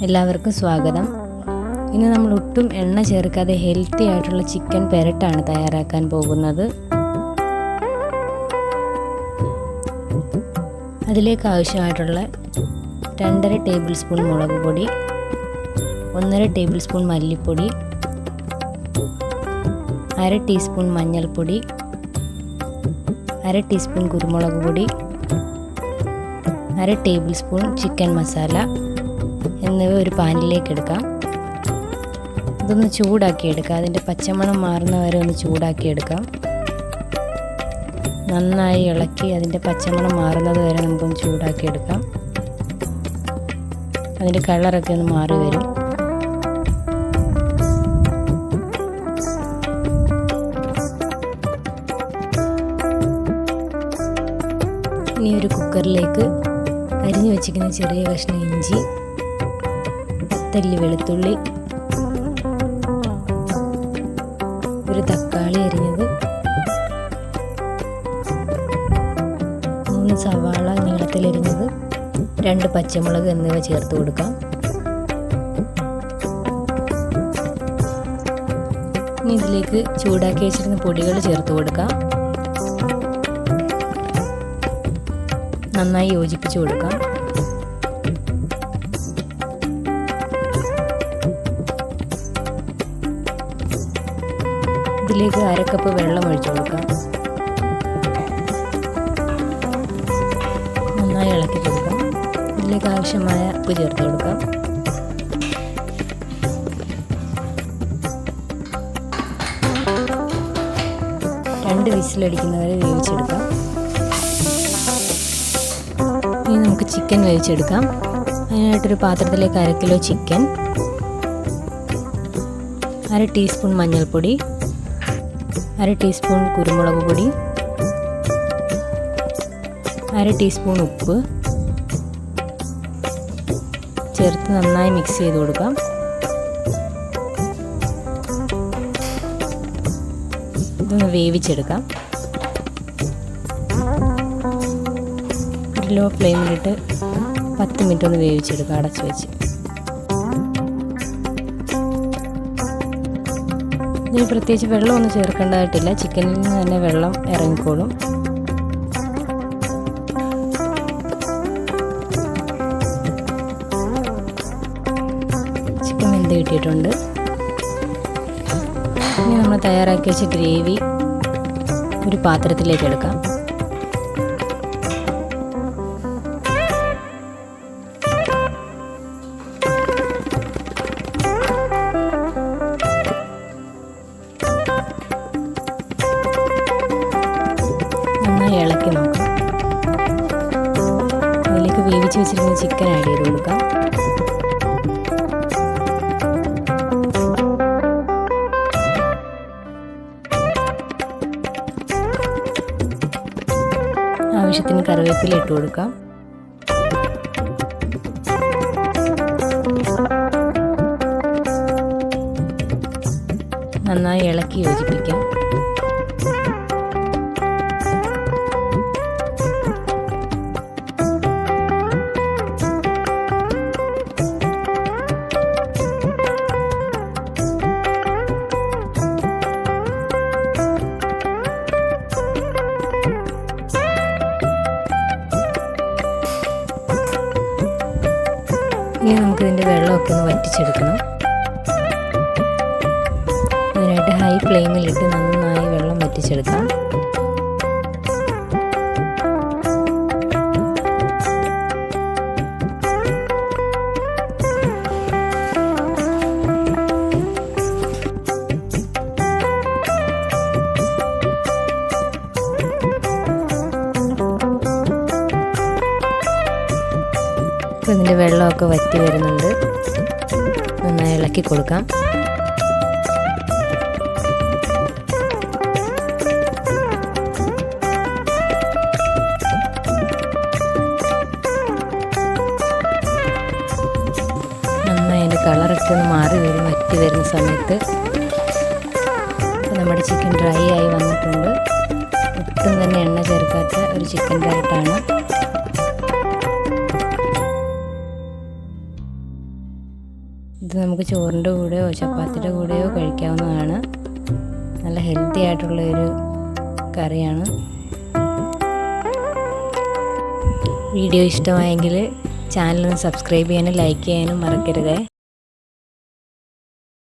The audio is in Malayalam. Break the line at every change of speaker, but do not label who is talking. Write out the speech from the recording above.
എല്ലാവർക്കും സ്വാഗതം. ഇന്ന് നമ്മൾ ഒട്ടും എണ്ണ ചേർക്കാതെ ഹെൽത്തി ആയിട്ടുള്ള ചിക്കൻ പെരട്ടാണ് തയ്യാറാക്കാൻ പോകുന്നത്. അതിലേക്ക് ആവശ്യമായിട്ടുള്ള 2.5 ടേബിൾ സ്പൂൺ മുളക് പൊടി, 1.5 ടേബിൾ സ്പൂൺ മല്ലിപ്പൊടി, 1/2 ടീസ്പൂൺ മഞ്ഞൾപ്പൊടി, 1/2 ടീസ്പൂൺ കുരുമുളക് പൊടി, 1/2 ടേബിൾ സ്പൂൺ ചിക്കൻ മസാല എന്നിവ ഒരു പാനിലേക്ക് എടുക്കാം. ഇതൊന്ന് ചൂടാക്കിയെടുക്കാം. അതിൻ്റെ പച്ചമണം മാറുന്ന വരെ ഒന്ന് ചൂടാക്കിയെടുക്കാം. നന്നായി ഇളക്കി അതിൻ്റെ പച്ചമണം മാറുന്നത് വരെ നമുക്കൊന്ന് ചൂടാക്കിയെടുക്കാം. അതിൻ്റെ കളറൊക്കെ ഒന്ന് മാറി വരും. ഇനി ഒരു കുക്കറിലേക്ക് അരിഞ്ഞു വെച്ചിരിക്കുന്ന ചെറിയ കഷ്ണം ഇഞ്ചി, 10 അല്ലി വെളുത്തുള്ളി, ഒരു തക്കാളി അരിഞ്ഞത്, 3 സവാള നീളത്തിലരിഞ്ഞത്, 2 പച്ചമുളക് എന്നിവ ചേർത്ത് കൊടുക്കാം. ഇനി ഇതിലേക്ക് ചൂടാക്കി വെച്ചിരുന്ന പൊടികൾ ചേർത്ത് കൊടുക്കാം. നന്നായി യോജിപ്പിച്ച് കൊടുക്കാം. ഇതിലേക്ക് 1/2 കപ്പ് വെള്ളം ഒഴിച്ചു കൊടുക്കാം. നന്നായി ഇളക്കി കൊടുക്കാം. ഇതിലേക്ക് ആവശ്യമായ ഉപ്പ് ചേർത്ത് കൊടുക്കാം. രണ്ട് വിസിലടിക്കുന്നവരെ വേവിച്ചെടുക്കാം. ഇനി നമുക്ക് ചിക്കൻ വേവിച്ചെടുക്കാം. അതിനായിട്ടൊരു പാത്രത്തിലേക്ക് 1/2 കിലോ ചിക്കൻ, 1/2 ടീസ്പൂൺ മഞ്ഞൾപ്പൊടി, 1/2 ടീസ്പൂൺ കുരുമുളക് പൊടി, 1/2 ടീസ്പൂൺ ഉപ്പ് ചേർത്ത് നന്നായി മിക്സ് ചെയ്ത് കൊടുക്കാം. ഇതൊന്ന് വേവിച്ചെടുക്കാം. ഒരു ലോ ഫ്ലെയിമിലിട്ട് 10 മിനിറ്റ് ഒന്ന് വേവിച്ചെടുക്കാം അടച്ചു വെച്ച്. ഇതിന് പ്രത്യേകിച്ച് വെള്ളമൊന്നും ചേർക്കേണ്ടതായിട്ടില്ല. ചിക്കനിൽ നിന്ന് തന്നെ വെള്ളം ഇറങ്ങിക്കോളും. ചിക്കൻ വെന്ത് കിട്ടിയിട്ടുണ്ട്. ഇനി നമ്മൾ തയ്യാറാക്കി വെച്ച ഗ്രേവി ഒരു പാത്രത്തിലേക്ക് എടുക്കാം. ഇളക്കി നോക്കാം. അതിലേക്ക് വേവിച്ച് വെച്ചിരുന്ന ചിക്കൻ ആഡ് ചെയ്ത് കൊടുക്കാം. ആവശ്യത്തിന് കറിവേപ്പില ഇട്ട് കൊടുക്കാം. നന്നായി ഇളക്കി യോജിപ്പിക്കാം. ഇനി നമുക്കിതിൻ്റെ വെള്ളമൊക്കെ ഒന്ന് വറ്റിച്ചെടുക്കണം. അതിനായിട്ട് ഹൈ ഫ്ലെയിമിലിട്ട് നന്നായി വെള്ളം വറ്റിച്ചെടുക്കാം. ഇതിൻ്റെ വെള്ളമൊക്കെ വറ്റി വരുന്നുണ്ട്. നന്നായി ഇളക്കി കൊടുക്കാം. നന്നായി അതിൻ്റെ കളറൊക്കെ ഒന്ന് മാറി വരും. വറ്റി വരുന്ന സമയത്ത് നമ്മുടെ ചിക്കൻ ഡ്രൈ ആയി വന്നിട്ടുണ്ട്. ഒട്ടും തന്നെ എണ്ണ ചേർക്കാത്ത ഒരു ചിക്കൻ പെരട്ടാണ്. ഇത് നമുക്ക് ചോറിൻ്റെ കൂടെയോ ചപ്പാത്തിയുടെ കൂടെയോ കഴിക്കാവുന്നതാണ്. നല്ല ഹെൽത്തി ആയിട്ടുള്ളൊരു കറിയാണ്. വീഡിയോ ഇഷ്ടമായെങ്കിൽ ചാനൽ ഒന്ന് സബ്സ്ക്രൈബ് ചെയ്യാനും ലൈക്ക് ചെയ്യാനും മറക്കരുത്.